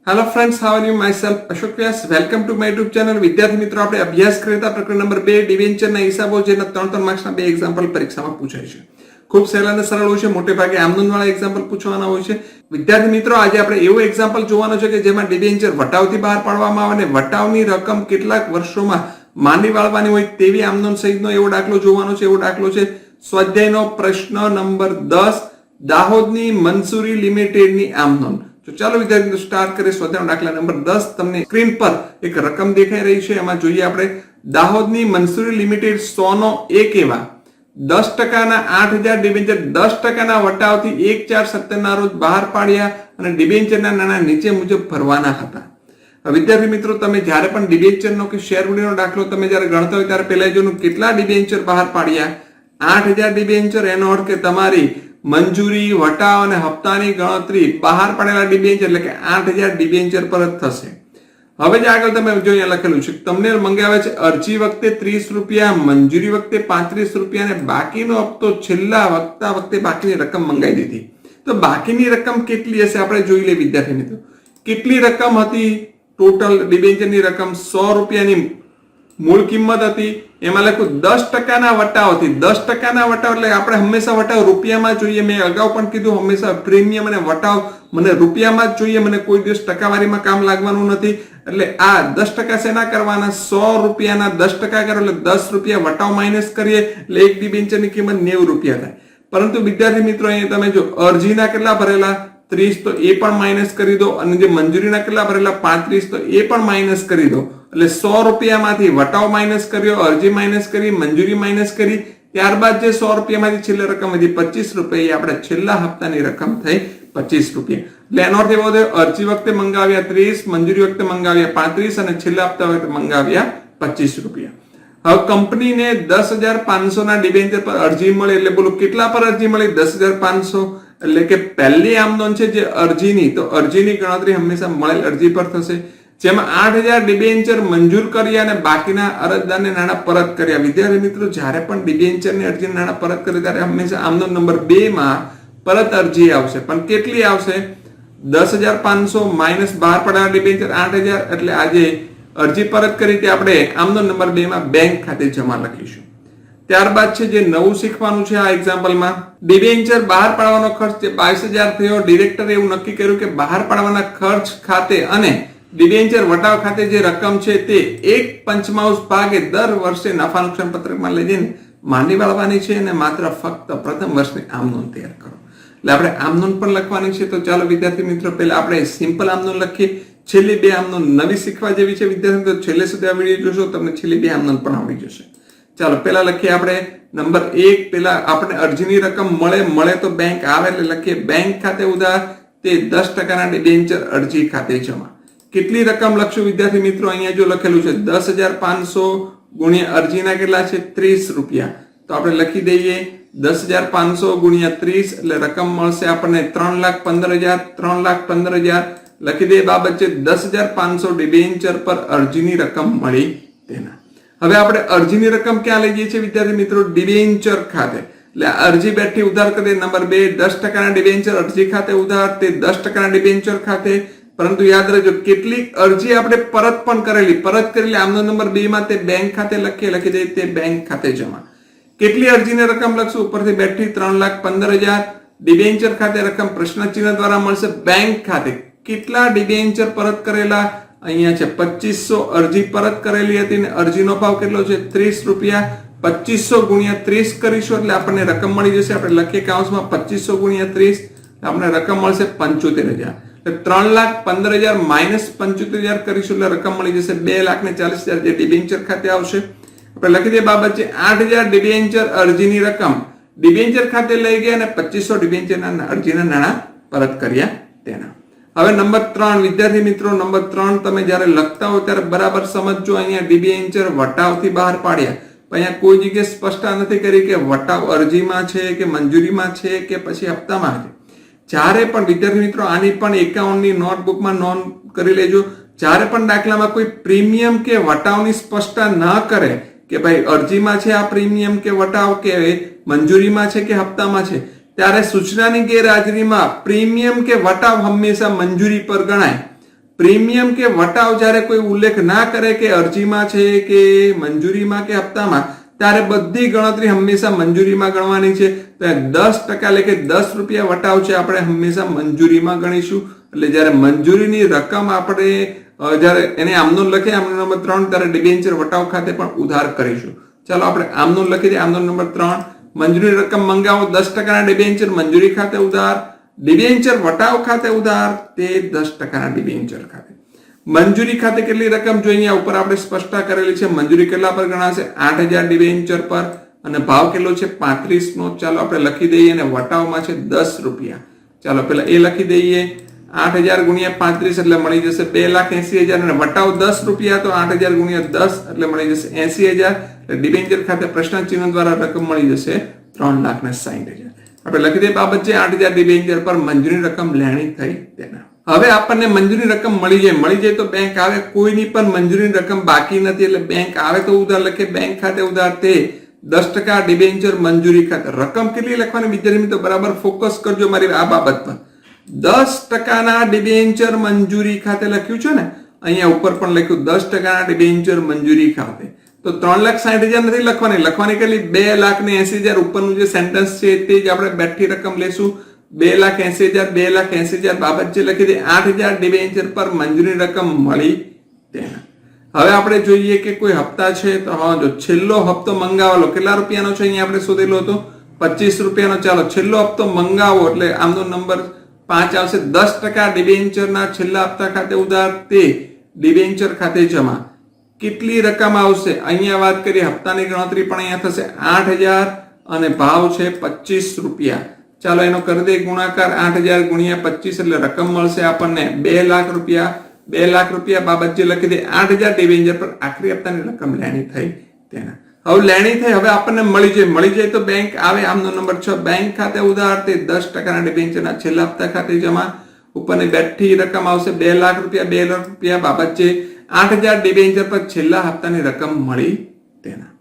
Hello friends, how are you? Myself Ashok Vyas. Welcome to my YouTube channel. વિદ્યાર્થી મિત્રો, આપણે અભ્યાસ કરતા પ્રકરણ નંબર 2 ડિવેન્ચરના હિસાબો જેના 3 માર્ક્સના 2 એક્ઝામ્પલ પરીક્ષામાં પૂછાય છે. ખૂબ સહેલા અને સરળ હોય છે. મોટે ભાગે આમનોંધ વાળા એક્ઝામ્પલ પૂછવાના હોય છે. વિદ્યાર્થી મિત્રો, આજે આપણે એવો એક્ઝામ્પલ જોવાનો છે કે જેમાં ડિવેન્ચર વટાવથી બહાર પાડવામાં આવે અને વટાવની રકમ કેટલાક વર્ષોમાં માંડી વાળવાની હોય તેવી આમનોંધ સહિતનો એવો દાખલો જોવાનો છે. એવો દાખલો છે સ્વાધ્યાયનો પ્રશ્ન નંબર 10, દાહોદની મંસૂરી લિમિટેડની આમનોંધ. તો ચાલો વિદ્યાર્થી મિત્રો સ્ટાર્ટ કરીએ. સ્વાધ્યાયનો દાખલા નંબર 10. તમને સ્ક્રીન પર એક રકમ દેખાઈ રહી છે. એમાં જોઈએ આપણે દાહોદની મંસૂરી લિમિટેડ 100 નો 1 એવા 10% 8000 ડિબેન્ચર 10% વટાવથી 1/4/17 ના રોજ બહાર પાડ્યા અને ડિબેન્ચરના નાણાં નીચે મુજબ ભરવાના હતા. વિદ્યાર્થી મિત્રો, તમે જ્યારે પણ ડિબેન્ચરનો કે શેર હોલ્ડિંગનો દાખલો તમે જ્યારે ગણતા હોય ત્યારે પહેલા જોવાનું કેટલા ડિબેન્ચર બહાર પાડ્યા. 8000 ડિબેન્ચર. એનો અર્થ કે તમારી મંજૂરી, વટાવ અને હપ્તાની ગણતરી બહાર પાડેલા ડિબેન્ચર એટલે કે 8000 ડિબેન્ચર પર જ થશે. હવે જે આગળ તમે જો અહીંયા લખેલું છે, તમને મંગાવે છે અરજી વખતે 30 રૂપિયા, મંજૂરી વખતે 35 રૂપિયા અને બાકીનો હપ્તો છેલ્લા વખતે બાકીની રકમ મંગાવી દીધી. તો બાકીની રકમ કેટલી હશે આપણે જોઈ લઈએ વિદ્યાર્થી મિત્રો. કેટલી રકમ હતી? ટોટલ ડિબેન્ચરની રકમ 100 રૂપિયાની મૂળ કિંમત હતી. એમાં લખ્યું 10%ના વટાવથી. 10%ના વટાવ એટલે આપણે હંમેશા વટાવ રૂપિયામાં જોઈએ. મેં અગાઉ પણ કીધું, હંમેશા પ્રીમિયમ અને વટાવ મને રૂપિયામાં જ જોઈએ. મને કોઈ દિવસ ટકાવારીમાં કામ લાગવાનું નથી. એટલે આ 10% શેના કરવાના? 100 રૂપિયાના 10% કરો એટલે 10 રૂપિયા વટાવ માઇનસ કરીએ એટલે એક ડિબેન્ચરની કિંમત 90 રૂપિયા થાય. પરંતુ વિદ્યાર્થી મિત્રો, અહીંયા તમે જો અરજીના કેટલા ભરેલા 30, તો એ પણ માઇનસ કરી દો અને જે મંજૂરીના કેટલા ભરેલા 35, તો એ પણ માઇનસ કરી દો. એટલે 100 રૂપિયામાંથી વટાવ માઇનસ કર્યો, અરજી માઇનસ કરી, મંજૂરી માઇનસ કરી, ત્યારબાદ જે 100 રૂપિયામાંથી છેલ્લી રકમ હતી 25 રૂપિયા, એ આપણે છેલ્લા હપ્તાની રકમ થઈ 25 રૂપિયા. એટલે એનો અર્થ એવો થયો અરજી વખતે મંગાવ્યા 30, મંજૂરી વખતે મંગાવ્યા 35 અને છેલ્લા હપ્તા વખતે મંગાવ્યા 25 રૂપિયા. હવે કંપનીને 10,500 ના ડિબેન્ચર પર અરજી મળી. એટલે બોલો કેટલા પર અરજી મળી? 10,500. એટલે કે પહેલી આમનોંધ છે જે અરજીની, તો અરજીની ગણતરી હંમેશા મળેલ અરજી પર થશે. જેમાં 8000 ડિબેન્ચર મંજૂર કર્યા અને બાકીના અરજદારને નાણાં પરત કર્યા. વિદ્યાર્થી મિત્રો, જ્યારે પણ ડિબેન્ચરની અરજીના નાણાં પરત કરે ત્યારે હંમેશા આમનોંધ નંબર 2 માં પરત અરજી આવશે. પણ કેટલી આવશે? 10,500 માઇનસ બહાર પડેલા ડિબેન્ચર 8000. એટલે આજે અરજી પરત કરી તે આપણે આમનોંધ નંબર 2 માં બેંક ખાતે જમા લખીશું. ત્યારબાદ છે જે નવું શીખવાનું છે આ એક્ઝામ્પલમાં, ડિબેન્ચર બહાર પાડવાનો ખર્ચ જે 22,000 થયો. ડિરેક્ટરે એવું નક્કી કર્યું કે બહાર પાડવાના ખર્ચ ખાતે અને ડિબેન્ચર વટાવ ખાતે જે રકમ છે તે 1/5 ભાગે દર વર્ષે નફા નુકસાન પત્રકમાં લઈ જઈને માંડી વાળવાની છે અને માત્ર ફક્ત પ્રથમ વર્ષની આમનોંધ તૈયાર કરો. એટલે આપણે આમનોંધ પણ લખવાની છે. તો ચાલો વિદ્યાર્થી મિત્રો, પહેલા આપણે સિમ્પલ આમનોંધ લખીએ. છેલ્લી 2 આમનોંધ નવી શીખવા જેવી છે વિદ્યાર્થી મિત્રો. છેલ્લે સુધી આ વિડીયો જોશો તમને છેલ્લી 2 આમનોંધ પણ આવડી જશે. ચાલો પહેલા લખીએ આપણે નંબર 1. પહેલા આપણે અરજીની રકમ મળે તો બેંક આવે એટલે લખીએ બેંક ખાતે ઉધાર તે 10%ના ડિબેન્ચર અરજી ખાતે જમા. કેટલી રકમ લખશું વિદ્યાર્થી મિત્રો? અહીંયા જો લખેલું છે 10,500 ગુણ્યા અરજીના કેટલા છે 30 રૂપિયા. તો આપણે લખી દઈએ 10,500 ગુણ્યા 30 એટલે રકમ મળશે આપણને 3,15,000. 3,15,000 લખી દઈએ. બાબત છે 10,500 ડિબેન્ચર પર અરજીની રકમ મળી તેના. હવે આપણે અરજીની રકમ ક્યાં લઈ જઈએ છીએ વિદ્યાર્થી મિત્રો? ડિબેન્ચર ખાતે. એટલે અરજી બેઠી ઉધાર કરીએ. નંબર 2 10%ના ડિબેન્ચર અરજી ખાતે ઉધાર તે 10%ના ડિબેન્ચર ખાતે. પરંતુ યાદ રાખજો કેટલીક અરજી આપણે પરત પણ કરેલી આમનોંધ નંબર 2 માં તે બેંક ખાતે લખી દઈએ તે બેંક ખાતે જમા. કેટલી અરજીની રકમ લખશું? ઉપરથી બેઠી 3,15,000. ડિબેન્ચર ખાતે રકમ પ્રશ્ન ચિહ્ન દ્વારા મળશે બેંક ખાતે. કેટલા ડિબેન્ચર પરત કરેલા? અહીંયા છે 2500 અરજી પરત કરેલી હતી અને અરજીનો ભાવ કેટલો છે 30 રૂપિયા. 2500 ગુણ્યા 30 કરીશું એટલે આપણને રકમ મળી જશે. આપણે લખીએ કૌંસમાં 2500 ગુણ્યા 30 આપણને રકમ મળશે 75,000. 3,15,000 માઇનસ 75,000 કરીશું એટલે રકમ મળી જશે 2,40,000 જે ડિબેન્ચર ખાતે આવશે. આપણે લખી દઈએ બાબત છે 8,000 ડિબેન્ચર અરજીની રકમ ડિબેન્ચર ખાતે લઈ ગયા અને 2500 ડિબેન્ચરના અરજીના નાણાં પરત કર્યા તેના. હવે નંબર 3 વિદ્યાર્થી મિત્રો, નંબર 3 તમે જ્યારે લખતા હો ત્યારે બરાબર સમજજો. અહીંયા ડિબેન્ચર વટાવથી બહાર પાડ્યા. અહીંયા કોઈ જગ્યાએ સ્પષ્ટતા નથી કરી કે વટાવ અરજીમાં છે કે મંજૂરીમાં છે કે પછી હપ્તામાં છે. જ્યારે પણ વિદ્યાર્થી મિત્રો આની પણ એકાઉન્ટની નોટબુકમાં નોંધ કરી લેજો. જ્યારે પણ દાખલામાં કોઈ પ્રીમિયમ કે વટાવની સ્પષ્ટતા ન કરે કે ભાઈ અરજીમાં છે આ પ્રીમિયમ કે વટાવ કે મંજૂરીમાં છે કે હપ્તામાં છે, ત્યારે સૂચનાની ગેરહાજરીમાં પ્રીમિયમ કે વટાવ હંમેશા મંજૂરી પર ગણાય. પ્રીમિયમ કે વટાવ જ્યારે કોઈ ઉલ્લેખ ના કરે કે અરજીમાં છે કે મંજૂરીમાં કે હપ્તામાં, ત્યારે બધી ગણતરી હંમેશા મંજૂરીમાં ગણવાની છે. તો 10% એટલે કે 10 રૂપિયા વટાવ છે આપણે હંમેશા મંજૂરીમાં ગણીશું. એટલે જ્યારે મંજૂરીની રકમ આપણે જ્યારે એને આમનો લખીએ આમનો નંબર 3, ત્યારે ડિબેન્ચર વટાવ ખાતે પણ ઉધાર કરીશું. ચાલો આપણે આમનો લખી દઈએ. આમનો નંબર 3, મંજૂરી રકમ મંગાવો 10%ના ડિબેન્ચર મંજૂરી ખાતે ઉધાર, ડિબેન્ચર વટાવ ખાતે ઉધાર તે 10%ના ડિબેન્ચર ખાતે. મંજૂરી ખાતે કેટલી રકમ જોઈએ અહીંયા ઉપર આપણે સ્પષ્ટતા કરેલી છે. મંજૂરી કેટલા પર ગણાશે? 8000 ડિબેન્ચર પર, અને ભાવ કેટલો છે? 35 નો. ચાલો આપણે લખી દઈએ, અને વટાવમાં છે 10 રૂપિયા. ચાલો પેલા એ લખી દઈએ. 8000 ગુણ્યા 35 એટલે મળી જશે 2,80,000, અને વટાવ 10 રૂપિયા, તો 8000 ગુણ્યા 10 એટલે મળી જશે 80,000. એટલે ડિબેન્ચર ખાતે પ્રશ્ન ચિહ્ન દ્વારા રકમ મળી જશે 3,60,000. આપણે લખી દઈએ બાબત છે 8000 ડિબેન્ચર પર મંજૂરી રકમ લેણી થઈ તેના. હવે આપણને મંજૂરી રકમ મળી જાય તો બેંક આવે. કોઈની પણ મંજૂરી રકમ બાકી નથી, એટલે બેંક આવે તો ઉધાર લખે. બેંક ખાતે ઉધાર તે 10% ડિબેન્ચર મંજૂરી ખાતે. રકમ કેટલી લખવાની વિદ્યાર્થી મિત્રો? બરાબર ફોકસ કરજો મારી આ બાબત પર. 10%ના ડિબેન્ચર મંજૂરી ખાતે લખ્યું છે ને, અહીંયા ઉપર પણ લખ્યું 10%ના ડિબેન્ચર મંજૂરી ખાતે. તો 3,60,000 નથી લખવાની કેટલી? 2,80,000. ઉપરનું જે સેન્ટેન્સ છે તે જ આપણે બેઠી રકમ લેશું. 2,80,000 બાબત છે લખી દે. 8,000 ડિબેન્ચર પર મંજૂરી રકમ મળી તેના. હવે આપણે જોઈએ કે કોઈ હપ્તા છે, તો હા જો છેલ્લો હપ્તો મંગાવેલો કેટલા રૂપિયાનો છે? અહીંયા આપણે શોધેલો હતો 25 રૂપિયાનો. ચાલો છેલ્લો હપ્તો મંગાવો એટલે આમનો નંબર 5 આવશે. 10% ડિબેન્ચરના છેલ્લા હપ્તા ખાતે ઉધાર તે ડિબેન્ચર ખાતે જમા. કેટલી રકમ આવશે? અહીંયા વાત કરીએ હપ્તાની ગણતરી પણ અહીંયા થશે 8,000 અને ભાવ છે 25 રૂપિયા. ચાલો એનો કરી દે ગુણાકાર. 8,000 ગુણ્યા 25 એટલે રકમ મળશે આપણને 2 લાખ રૂપિયા. 2 લાખ રૂપિયા બાબત જે લખી દે. 8,000 ડિબેન્ચર પર આખરી હપ્તાની રકમ લેણી થઈ તેના. હવે લેણી થઈ, હવે આપણને મળી જાય તો બેંક આવે. આમનો નંબર 6, બેંક ખાતે ઉધાર તે 10%ના ડિબેન્ચરના છેલ્લા હપ્તા ખાતે જમા. ઉપરની બેઠી રકમ આવશે 2 લાખ રૂપિયા. 2 લાખ રૂપિયા બાબત છે 8,000 ડિબેન્ચર પર છેલ્લા હપ્તાની રકમ મળી તેના.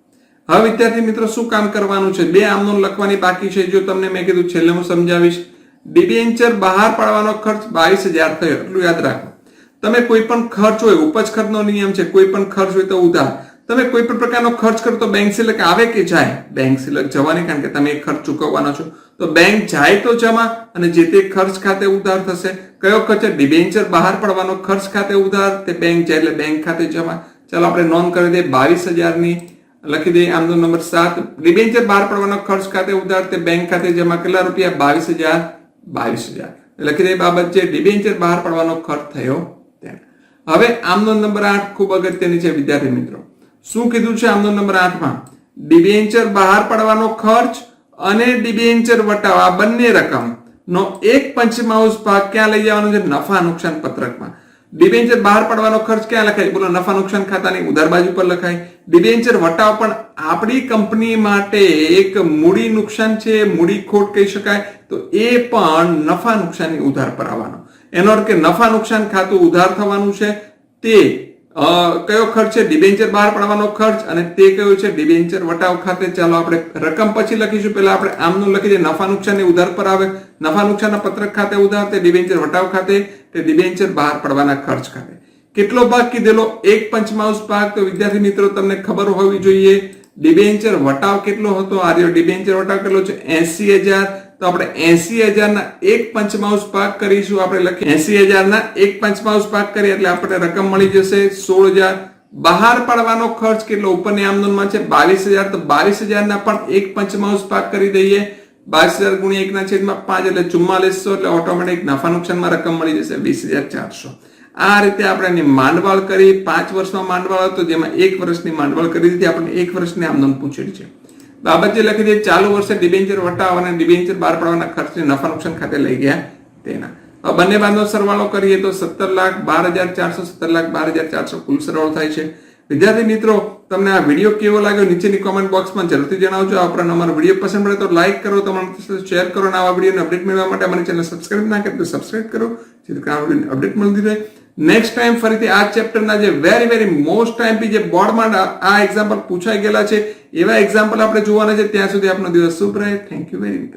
હવે વિદ્યાર્થી મિત્રો શું કામ કરવાનું છે? 2 આમનો લખવાની બાકી છે. જો તમને મેં કીધું છેલ્લે હું સમજાવીશ. ડિબેન્ચર બહાર પાડવાનો ખર્ચ 22,000 થયો, એટલું યાદ રાખો. તમે કોઈ પણ ખર્ચ હોય, ઉપજ ખર્ચનો નિયમ છે, કોઈ પણ ખર્ચ હોય તો ઉધાર. તમે કોઈ પણ પ્રકારનો ખર્ચ કરો તો બેંક સિલક આવે કે જાય? બેંક સિલક જવાની, કારણ કે તમે એક ખર્ચ ચૂકવવાનો છો. તો બેંક જાય તો જમા, અને જે તે ખર્ચ ખાતે ઉધાર થશે. કયો ખર્ચ? ડિબેન્ચર બહાર પાડવાનો ખર્ચ ખાતે ઉધાર, તે બેંક જાય એટલે બેંક ખાતે જમા. ચાલો આપણે નોંધ કરી દઈએ 22,000 લખી દઈએ. આમનો નંબર 7, ડિબેન્ચર બહાર પાડવાનો ખર્ચ ખાતે ઉધાર તે બેંક ખાતે જમા. કેટલા રૂપિયા? 22,000 લખી દઈએ. બાબત છે ડિબેન્ચર બહાર પાડવાનો ખર્ચ થયો. હવે આમનો નંબર 8 ખૂબ અગત્યની છે વિદ્યાર્થી મિત્રો. શું કીધું છે આમનો નંબર 8માં? ડિબેન્ચર બહાર પાડવાનો ખર્ચ અને ડિબેન્ચર વટાવ આ બંને રકમ નો 1/5 ભાગ ક્યાં લઈ જવાનો છે? નફા નુકસાન પત્રકમાં. ડિબેન્ચર બહાર પાડવાનો ખર્ચ ક્યાં લખાય? બોલો નફા નુકસાન ખાતાની ઉધાર બાજુ પર લખાય. ડિબેન્ચર વટાવ પણ આપણી કંપની માટે એક મૂડી નુકસાન છે, મૂડી ખોટ કહી શકાય. તો એ પણ નફા નુકસાનની ઉધાર પર આવવાનો. એનો અર્થ કે નફા નુકસાન ખાતું ઉધાર થવાનું છે. તે કયો ખર્ચ છે? ડિબેન્ચર બહાર પાડવાનો ખર્ચ, અને તે કયો છે? ડિબેન્ચર વટાવ ખાતે. ચાલો આપણે રકમ પછી લખીશું. પહેલા આપણે આમનું લખી દઈએ. નફા નુકસાનની ઉધાર પર આવે. નફા નુકસાનના પત્રક ખાતે ઉધાર તે ડિબેન્ચર વટાવ ખાતે, તે ડિબેન્ચર બહાર પાડવાના ખર્ચ ખાતે. કેટલો ભાગ કીધેલો? 1/5 ભાગ. તો વિદ્યાર્થી મિત્રો તમને ખબર હોવી જોઈએ ડિબેન્ચર વટાવ કેટલો હતો? આર્યો ડિબેન્ચર વટાવ કેટલો છે? 80,000. તો આપણે 80,000 ના 1/5 ભાગ કરીશું. આપણે લખીએ 80,000 ના 1/5 ભાગ કરીએ એટલે આપણને રકમ મળી જશે 16,000. બહાર પાડવાનો ખર્ચ કેટલો? ઉપરની આમનોંધમાં છે 22,000. તો 22,000 ના પણ 1/5 ભાગ કરી દઈએ. 22,000 ગુણ્યા 1/5 એટલે 4400. એટલે ઓટોમેટિક નફા નુકસાનમાં રકમ મળી જશે 20,400. આ રીતે આપણે એની માંડવાળ કરી. 5 વર્ષમાં માંડવાળ હતો, જેમાં 1 વર્ષની માંડવાળ કરી દીધી. આપણે 1 વર્ષની આમનોંધ પૂછેલી છે. બાબત જે લખી દે ચાલુ વર્ષે ડિબેન્ચર વટાવ અને ડિબેન્ચર બહાર પાડવાના ખર્ચને નફા નુકસાન ખાતે લઈ ગયા તેના. હવે બંને બાદનો સરવાળો કરીએ તો 17,12,400 17,12,400 કુલ સરવાળો થાય છે. વિદ્યાર્થી મિત્રો તમને આ વિડીયો કેવો લાગ્યો નીચેની કોમેન્ટ બોક્સમાં જરૂરથી જણાવજો. આ ઉપરાંત અમારો વિડીયો પસંદ પડે તો લાઈક કરો, તમારા મિત્રો સાથે શેર કરો, અને આવા વિડીયોની અપડેટ મેળવવા માટે અમારી ચેનલ સબસ્ક્રાઇબ ના કરી તો સબસ્ક્રાઇબ કરો, જેથી આ વિડીયોની અપડેટ મળતી રહે. નેક્સ્ટ ટાઈમ ફરીથી આ ચેપ્ટરના જે વેરી મોસ્ટ ટાઈમ જે બોર્ડમાં આ એક્ઝામ્પલ પૂછાઈ ગયેલા છે એવા એક્ઝામ્પલ આપણે જોવાના છે. ત્યાં સુધી આપનો દિવસ શુભ રહે. Thank you very much.